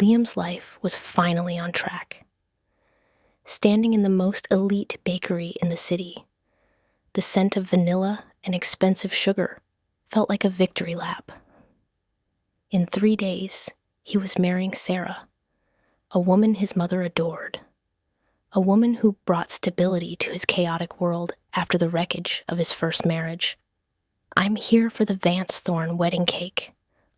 Liam's life was finally on track. Standing in the most elite bakery in the city, the scent of vanilla and expensive sugar felt like a victory lap. In 3 days, he was marrying Sarah, a woman his mother adored, a woman who brought stability to his chaotic world after the wreckage of his first marriage. "I'm here for the Vance Thorne wedding cake,"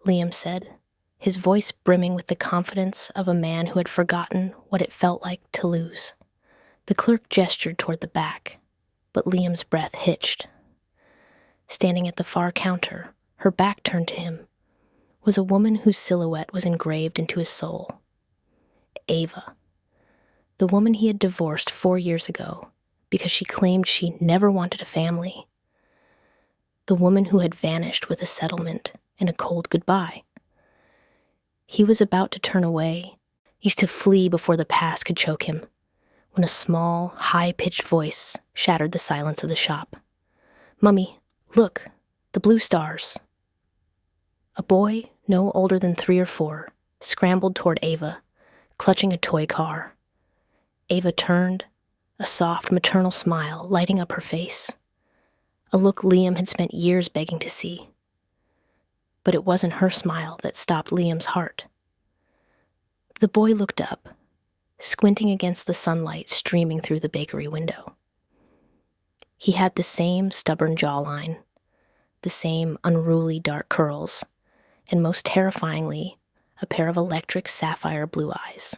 Liam said, his voice brimming with the confidence of a man who had forgotten what it felt like to lose. The clerk gestured toward the back, but Liam's breath hitched. Standing at the far counter, her back turned to him, was a woman whose silhouette was engraved into his soul. Ava, the woman he had divorced 4 years ago because she claimed she never wanted a family. The woman who had vanished with a settlement and a cold goodbye. He was about to turn away, used to flee before the past could choke him, when a small, high-pitched voice shattered the silence of the shop. "Mummy, look, the blue stars." A boy, no older than 3 or 4, scrambled toward Ava, clutching a toy car. Ava turned, a soft maternal smile lighting up her face, a look Liam had spent years begging to see. But it wasn't her smile that stopped Liam's heart. The boy looked up, squinting against the sunlight streaming through the bakery window. He had the same stubborn jawline, the same unruly dark curls, and most terrifyingly, a pair of electric sapphire blue eyes.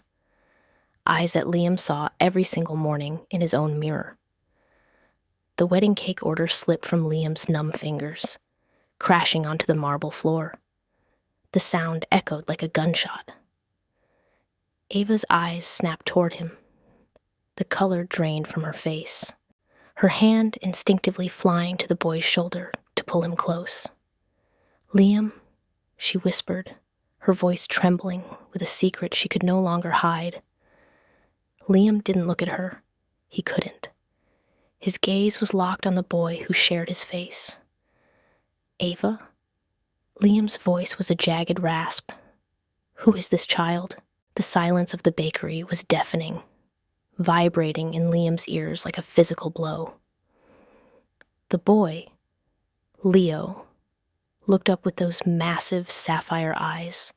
Eyes that Liam saw every single morning in his own mirror. The wedding cake order slipped from Liam's numb fingers, crashing onto the marble floor. The sound echoed like a gunshot. Ava's eyes snapped toward him. The color drained from her face, her hand instinctively flying to the boy's shoulder to pull him close. "Liam," she whispered, her voice trembling with a secret she could no longer hide. Liam didn't look at her. He couldn't. His gaze was locked on the boy who shared his face. "Ava?" Liam's voice was a jagged rasp. "Who is this child?" The silence of the bakery was deafening, vibrating in Liam's ears like a physical blow. The boy, Leo, looked up with those massive sapphire eyes,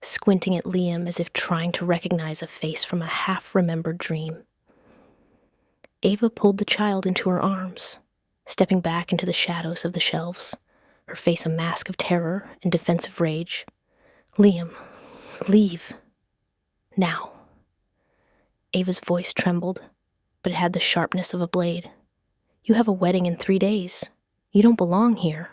squinting at Liam as if trying to recognize a face from a half-remembered dream. Ava pulled the child into her arms, stepping back into the shadows of the shelves, her face a mask of terror and defensive rage. "Liam, leave. Now." Ava's voice trembled, but it had the sharpness of a blade. "You have a wedding in 3 days. You don't belong here."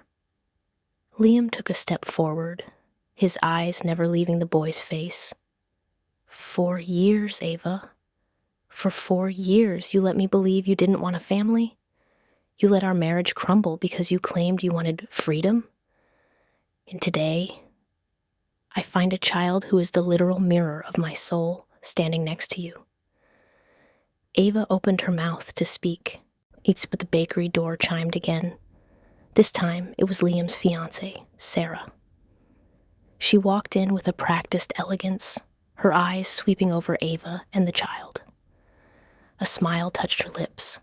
Liam took a step forward, his eyes never leaving the boy's face. 4 years, Ava. For 4 years, you let me believe you didn't want a family? You let our marriage crumble because you claimed you wanted freedom? And today, I find a child who is the literal mirror of my soul standing next to you." Ava opened her mouth to speak, but the bakery door chimed again. This time, it was Liam's fiancée, Sarah. She walked in with a practiced elegance, her eyes sweeping over Ava and the child. A smile touched her lips,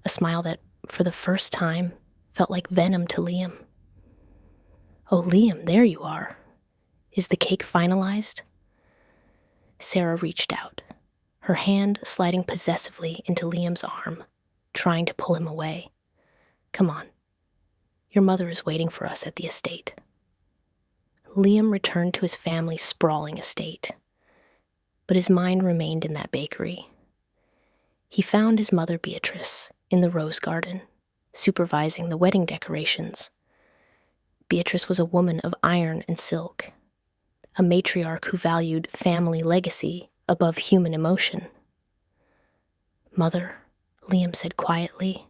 a smile that, for the first time, felt like venom to Liam. "Oh, Liam, there you are. Is the cake finalized?" Sarah reached out, her hand sliding possessively into Liam's arm, trying to pull him away. "Come on. Your mother is waiting for us at the estate." Liam returned to his family's sprawling estate, but his mind remained in that bakery. He found his mother Beatrice in the rose garden, supervising the wedding decorations. Beatrice was a woman of iron and silk, a matriarch who valued family legacy above human emotion. "Mother," Liam said quietly,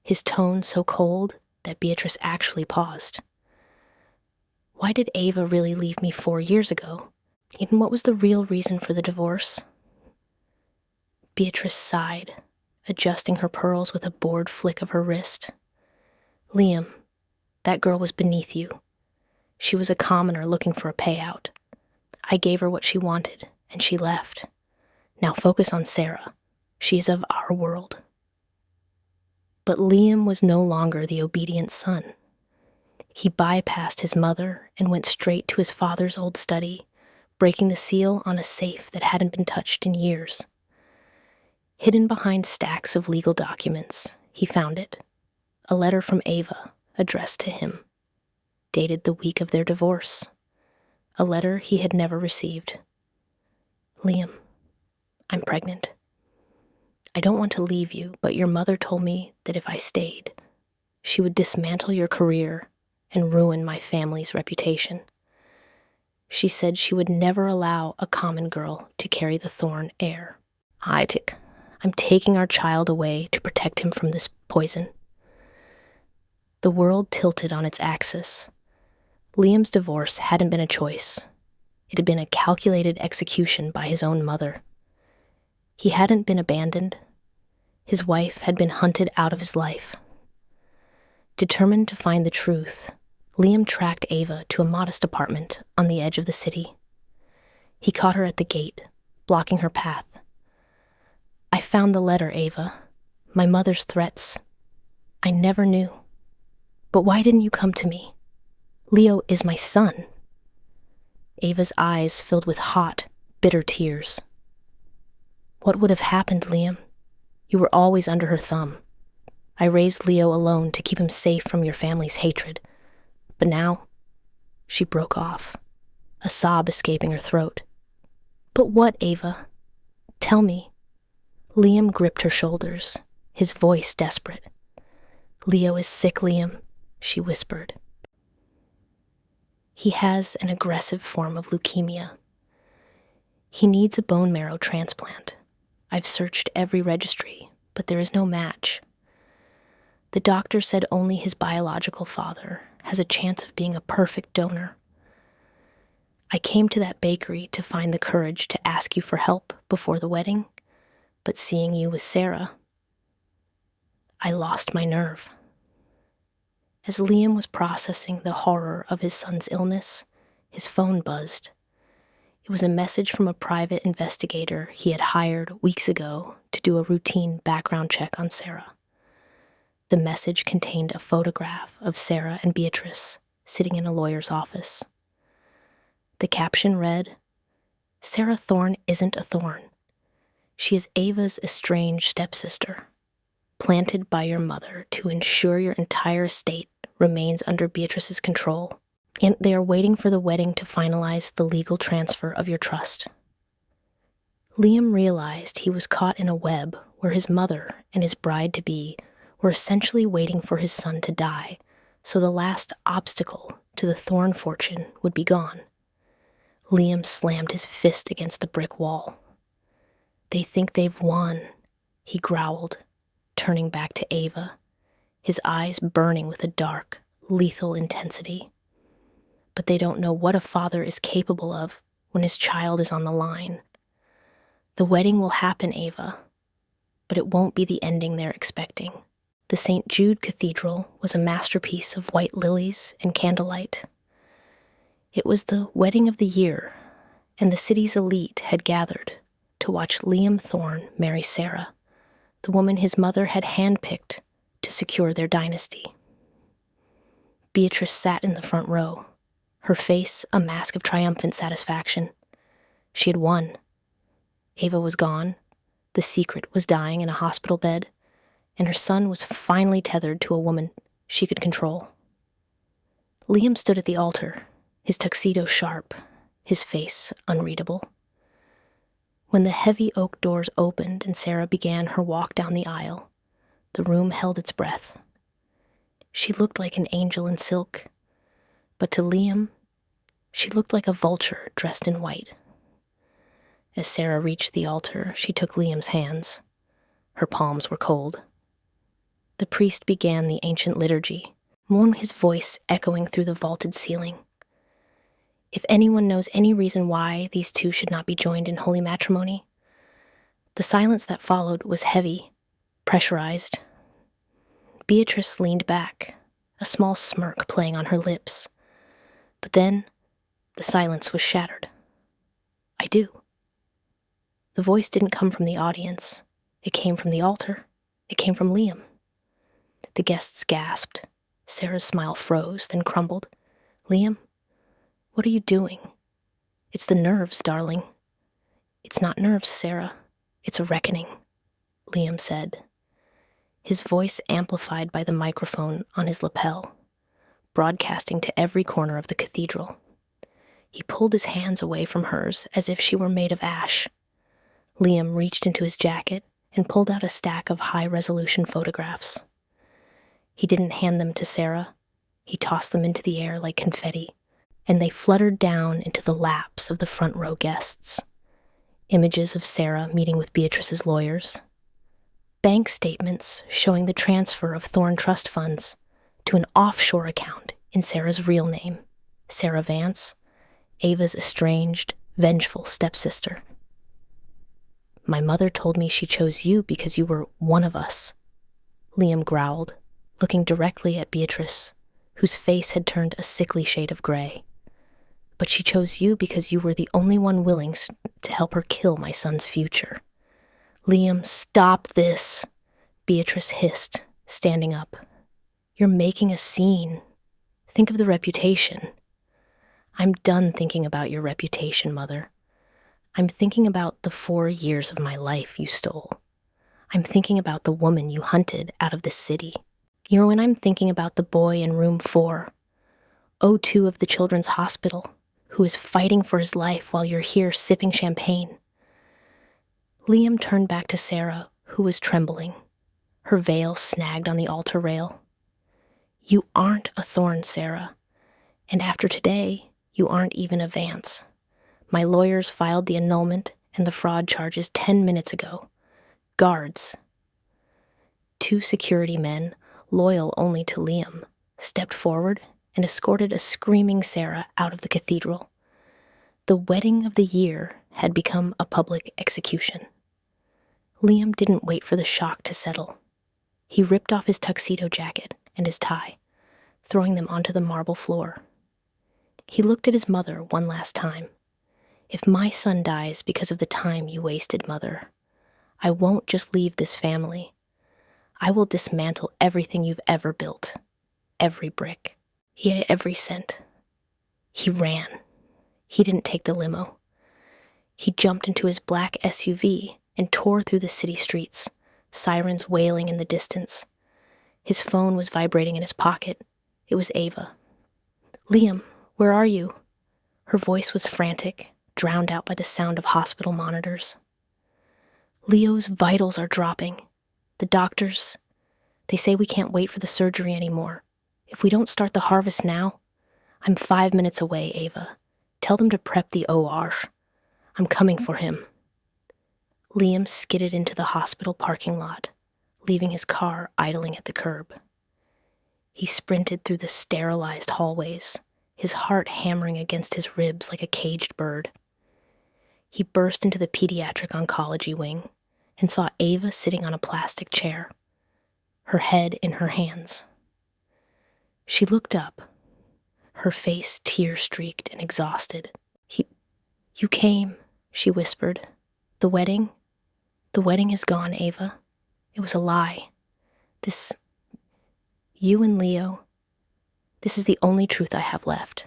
his tone so cold that Beatrice actually paused. "Why did Ava really leave me 4 years ago? And what was the real reason for the divorce?" Beatrice sighed, adjusting her pearls with a bored flick of her wrist. "Liam, that girl was beneath you. She was a commoner looking for a payout. I gave her what she wanted, and she left. Now focus on Sarah. She is of our world. But Liam was no longer the obedient son. He bypassed his mother and went straight to his father's old study, breaking the seal on a safe that hadn't been touched in years. Hidden behind stacks of legal documents, he found it. A letter from Ava, addressed to him, dated the week of their divorce. A letter he had never received. Liam, I'm pregnant. I don't want to leave you, but your mother told me that if I stayed, she would dismantle your career and ruin my family's reputation. She said she would never allow a common girl to carry the Thorn heir. I'm taking our child away to protect him from this poison. The world tilted on its axis. Liam's divorce hadn't been a choice. It had been a calculated execution by his own mother. He hadn't been abandoned. His wife had been hunted out of his life. Determined to find the truth, Liam tracked Ava to a modest apartment on the edge of the city. He caught her at the gate, blocking her path. I found the letter, Ava. My mother's threats. I never knew. But why didn't you come to me? Leo is my son. Ava's eyes filled with hot, bitter tears. What would have happened, Liam? You were always under her thumb. I raised Leo alone to keep him safe from your family's hatred. But now, she broke off, a sob escaping her throat. But what, Ava? Tell me. Liam gripped her shoulders, his voice desperate. Leo is sick, Liam, she whispered. He has an aggressive form of leukemia. He needs a bone marrow transplant. I've searched every registry, but there is no match. The doctor said only his biological father has a chance of being a perfect donor. I came to that bakery to find the courage to ask you for help before the wedding, but seeing you with Sarah, I lost my nerve. As Liam was processing the horror of his son's illness, his phone buzzed. It was a message from a private investigator he had hired weeks ago to do a routine background check on Sarah. The message contained a photograph of Sarah and Beatrice sitting in a lawyer's office. The caption read, "Sarah Thorn isn't a thorn. She is Ava's estranged stepsister, planted by your mother to ensure your entire estate remains under Beatrice's control, and they are waiting for the wedding to finalize the legal transfer of your trust." Liam realized he was caught in a web where his mother and his bride-to-be were essentially waiting for his son to die, so the last obstacle to the Thorn fortune would be gone. Liam slammed his fist against the brick wall. They think they've won, he growled, turning back to Ava, his eyes burning with a dark, lethal intensity. But they don't know what a father is capable of when his child is on the line. The wedding will happen, Ava, but it won't be the ending they're expecting. The St. Jude Cathedral was a masterpiece of white lilies and candlelight. It was the wedding of the year, and the city's elite had gathered to watch Liam Thorn marry Sarah, the woman his mother had handpicked to secure their dynasty. Beatrice sat in the front row, her face a mask of triumphant satisfaction. She had won. Ava was gone, the secret was dying in a hospital bed, and her son was finally tethered to a woman she could control. Liam stood at the altar, his tuxedo sharp, his face unreadable. When the heavy oak doors opened and Sarah began her walk down the aisle, the room held its breath. She looked like an angel in silk, but to Liam, she looked like a vulture dressed in white. As Sarah reached the altar, she took Liam's hands. Her palms were cold. The priest began the ancient liturgy, his voice echoing through the vaulted ceiling. If anyone knows any reason why these two should not be joined in holy matrimony, the silence that followed was heavy, pressurized. Beatrice leaned back, a small smirk playing on her lips. But then, the silence was shattered. I do. The voice didn't come from the audience. It came from the altar. It came from Liam. The guests gasped. Sarah's smile froze, then crumbled. Liam, what are you doing? It's the nerves, darling. It's not nerves, Sarah. It's a reckoning, Liam said, his voice amplified by the microphone on his lapel, broadcasting to every corner of the cathedral. He pulled his hands away from hers as if she were made of ash. Liam reached into his jacket and pulled out a stack of high-resolution photographs. He didn't hand them to Sarah. He tossed them into the air like confetti, and they fluttered down into the laps of the front-row guests. Images of Sarah meeting with Beatrice's lawyers. Bank statements showing the transfer of Thorn Trust funds to an offshore account in Sarah's real name, Sarah Vance, Ava's estranged, vengeful stepsister. My mother told me she chose you because you were one of us, Liam growled, looking directly at Beatrice, whose face had turned a sickly shade of gray. But she chose you because you were the only one willing to help her kill my son's future. Liam, stop this, Beatrice hissed, standing up. You're making a scene. Think of the reputation. I'm done thinking about your reputation, Mother. I'm thinking about the 4 years of my life you stole. I'm thinking about the woman you hunted out of the city. You're when I'm thinking about the boy in room 4, O2 of the Children's Hospital, who is fighting for his life while you're here sipping champagne. Liam turned back to Sarah, who was trembling, her veil snagged on the altar rail. You aren't a Thorn, Sarah, and after today, you aren't even a Vance. My lawyers filed the annulment and the fraud charges 10 minutes ago. Guards. 2 security men, loyal only to Liam, stepped forward and escorted a screaming Sarah out of the cathedral. The wedding of the year had become a public execution. Liam didn't wait for the shock to settle. He ripped off his tuxedo jacket and his tie, throwing them onto the marble floor. He looked at his mother one last time. If my son dies because of the time you wasted, Mother, I won't just leave this family. I will dismantle everything you've ever built, every brick. He had every cent. He ran. He didn't take the limo. He jumped into his black SUV and tore through the city streets, sirens wailing in the distance. His phone was vibrating in his pocket. It was Ava. Liam, where are you? Her voice was frantic, drowned out by the sound of hospital monitors. Leo's vitals are dropping. The doctors, they say we can't wait for the surgery anymore. If we don't start the harvest now, I'm 5 minutes away, Ava. Tell them to prep the OR. I'm coming for him. Liam skidded into the hospital parking lot, leaving his car idling at the curb. He sprinted through the sterilized hallways, his heart hammering against his ribs like a caged bird. He burst into the pediatric oncology wing and saw Ava sitting on a plastic chair, her head in her hands. She looked up, her face tear-streaked and exhausted. You came, she whispered. The wedding is gone, Ava. It was a lie. You and Leo, this is the only truth I have left.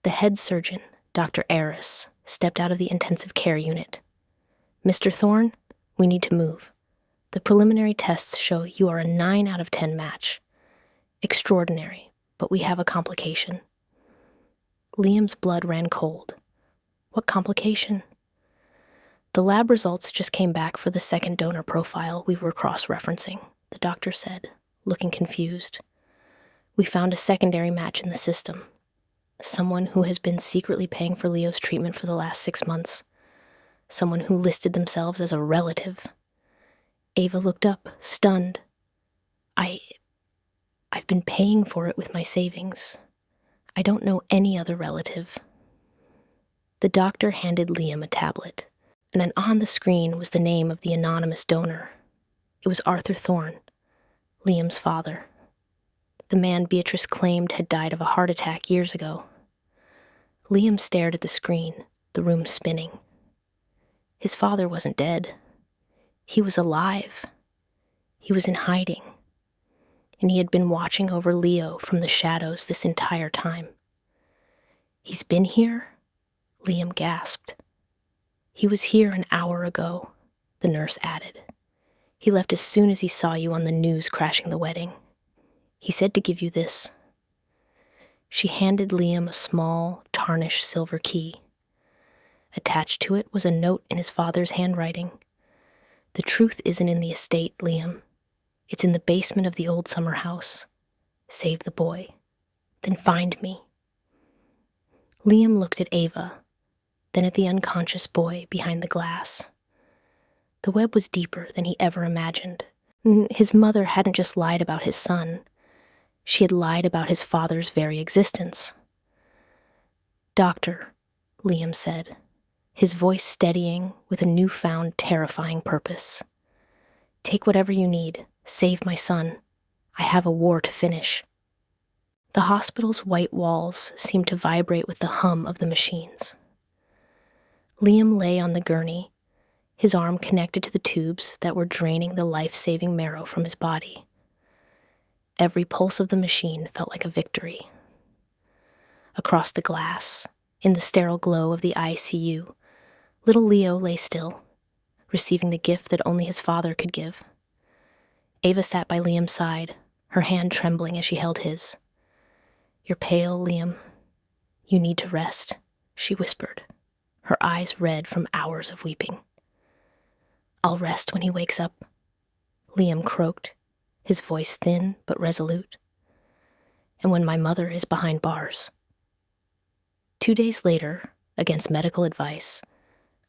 The head surgeon, Dr. Aris, stepped out of the intensive care unit. Mr. Thorne, we need to move. The preliminary tests show you are a 9 out of 10 match. Extraordinary, but we have a complication. Liam's blood ran cold. What complication? The lab results just came back for the second donor profile we were cross-referencing, the doctor said, looking confused. We found a secondary match in the system. Someone who has been secretly paying for Leo's treatment for the last 6 months. Someone who listed themselves as a relative. Ava looked up, stunned. I've been paying for it with my savings. I don't know any other relative. The doctor handed Liam a tablet, and on the screen was the name of the anonymous donor. It was Arthur Thorne, Liam's father. The man Beatrice claimed had died of a heart attack years ago. Liam stared at the screen, the room spinning. His father wasn't dead. He was alive. He was in hiding. And he had been watching over Leo from the shadows this entire time. "He's been here?" Liam gasped. "He was here an hour ago," the nurse added. "He left as soon as he saw you on the news crashing the wedding. He said to give you this." She handed Liam a small, tarnished silver key. Attached to it was a note in his father's handwriting. "The truth isn't in the estate, Liam. It's in the basement of the old summer house. Save the boy. Then find me." Liam looked at Ava, then at the unconscious boy behind the glass. The web was deeper than he ever imagined. His mother hadn't just lied about his son. She had lied about his father's very existence. "Doctor," Liam said, his voice steadying with a newfound terrifying purpose. "Take whatever you need. Save my son. I have a war to finish." The hospital's white walls seemed to vibrate with the hum of the machines. Liam lay on the gurney, his arm connected to the tubes that were draining the life-saving marrow from his body. Every pulse of the machine felt like a victory. Across the glass, in the sterile glow of the ICU, little Leo lay still, receiving the gift that only his father could give. Ava sat by Liam's side, her hand trembling as she held his. "You're pale, Liam. You need to rest," she whispered, her eyes red from hours of weeping. "I'll rest when he wakes up," Liam croaked, his voice thin but resolute. "And when my mother is behind bars." 2 days later, against medical advice,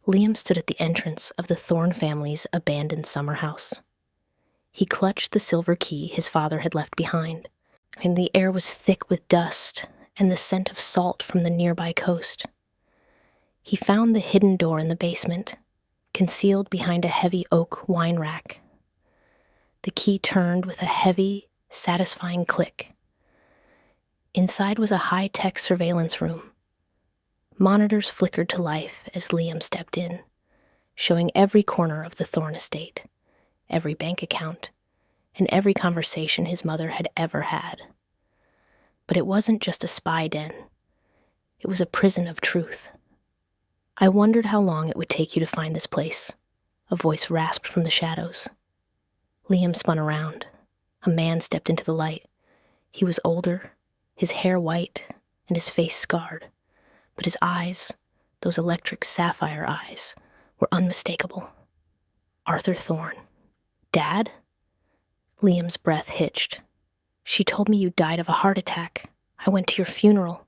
Liam stood at the entrance of the Thorne family's abandoned summer house. He clutched the silver key his father had left behind, and the air was thick with dust and the scent of salt from the nearby coast. He found the hidden door in the basement, concealed behind a heavy oak wine rack. The key turned with a heavy, satisfying click. Inside was a high-tech surveillance room. Monitors flickered to life as Liam stepped in, showing every corner of the Thorne estate, every bank account, and every conversation his mother had ever had. But it wasn't just a spy den. It was a prison of truth. "I wondered how long it would take you to find this place," a voice rasped from the shadows. Liam spun around. A man stepped into the light. He was older, his hair white, and his face scarred. But his eyes, those electric sapphire eyes, were unmistakable. Arthur Thorne. "Dad?" Liam's breath hitched. "She told me you died of a heart attack. I went to your funeral."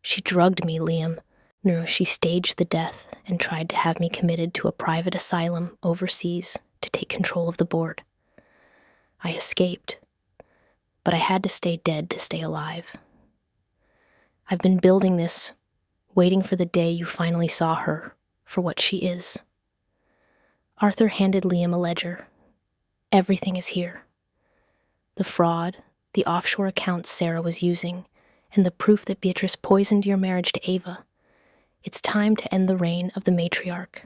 "She drugged me, Liam. No, she staged the death and tried to have me committed to a private asylum overseas to take control of the board. I escaped, but I had to stay dead to stay alive. I've been building this, waiting for the day you finally saw her for what she is." Arthur handed Liam a ledger. "Everything is here. The fraud, the offshore accounts Sarah was using, and the proof that Beatrice poisoned your marriage to Ava. It's time to end the reign of the matriarch."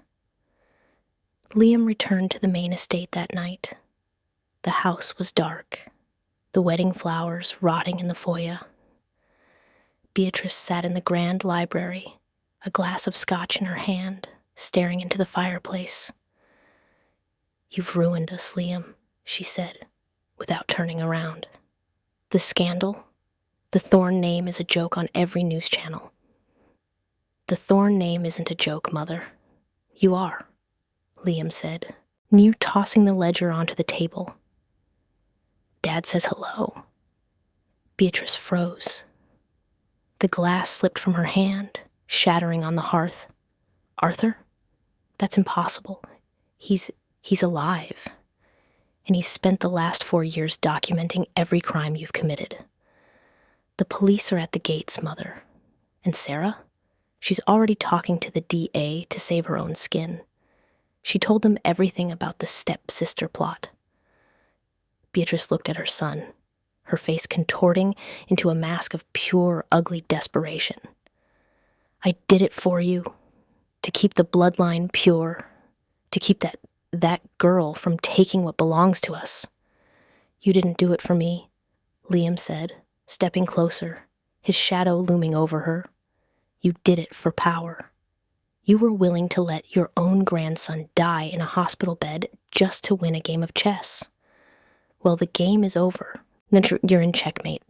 Liam returned to the main estate that night. The house was dark, the wedding flowers rotting in the foyer. Beatrice sat in the grand library, a glass of scotch in her hand, staring into the fireplace. "You've ruined us, Liam," she said, without turning around. "The scandal? The Thorne name is a joke on every news channel." "The Thorne name isn't a joke, Mother. You are," Liam said, near tossing the ledger onto the table. "Dad says hello." Beatrice froze. The glass slipped from her hand, shattering on the hearth. "Arthur? That's impossible. He's alive. And he's spent the last 4 years documenting every crime you've committed. The police are at the gates, Mother. And Sarah? She's already talking to the DA to save her own skin. She told them everything about the step-sister plot." Beatrice looked at her son, her face contorting into a mask of pure, ugly desperation. "I did it for you. to keep the bloodline pure, to keep that girl from taking what belongs to us. You didn't do it for me, Liam said, stepping closer, his shadow looming over her. You did it for power. You were willing to let your own grandson die in a hospital bed just to win a game of chess. Well, the game is over. Then you're in checkmate.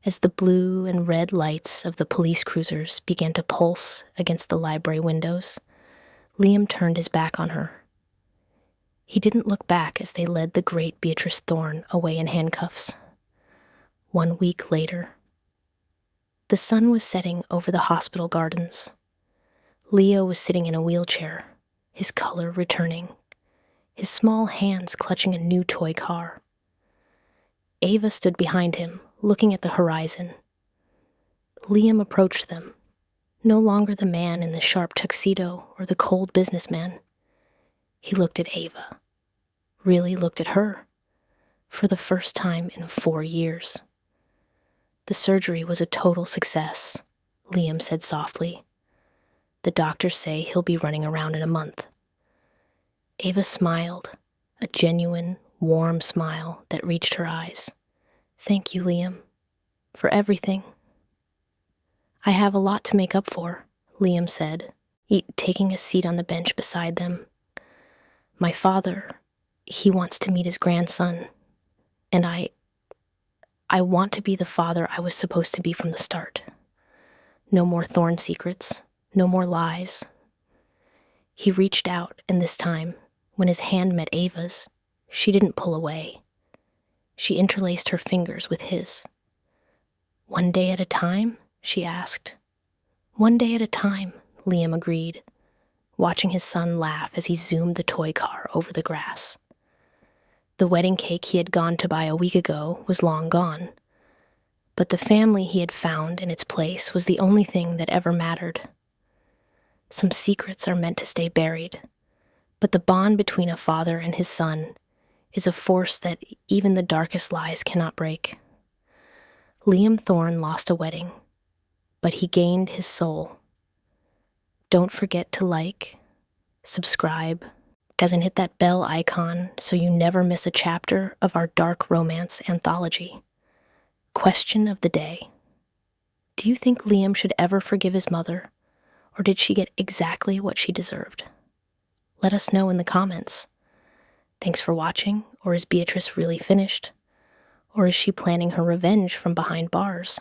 As the blue and red lights of the police cruisers began to pulse against the library windows, Liam turned his back on her. He didn't look back as they led the great Beatrice Thorne away in handcuffs. 1 week later, the sun was setting over the hospital gardens. Leo was sitting in a wheelchair, his color returning, his small hands clutching a new toy car. Ava stood behind him, looking at the horizon. Liam approached them, no longer the man in the sharp tuxedo or the cold businessman. He looked at Ava, really looked at her, for the first time in 4 years. The surgery was a total success, Liam said softly. The doctors say he'll be running around in a month. Ava smiled, a genuine, warm smile that reached her eyes. Thank you, Liam, for everything. I have a lot to make up for, Liam said, taking a seat on the bench beside them. My father, he wants to meet his grandson, and I want to be the father I was supposed to be from the start. No more Thorne secrets, no more lies. He reached out, and this time, when his hand met Ava's, she didn't pull away. She interlaced her fingers with his. One day at a time? She asked. One day at a time, Liam agreed, watching his son laugh as he zoomed the toy car over the grass. The wedding cake he had gone to buy a week ago was long gone, but the family he had found in its place was the only thing that ever mattered. Some secrets are meant to stay buried, but the bond between a father and his son is a force that even the darkest lies cannot break. Liam Thorne lost a wedding, but he gained his soul. Don't forget to like, subscribe, and hit that bell icon so you never miss a chapter of our dark romance anthology. Question of the day. Do you think Liam should ever forgive his mother, or did she get exactly what she deserved? Let us know in the comments. Thanks for watching, or is Beatrice really finished? Or is she planning her revenge from behind bars?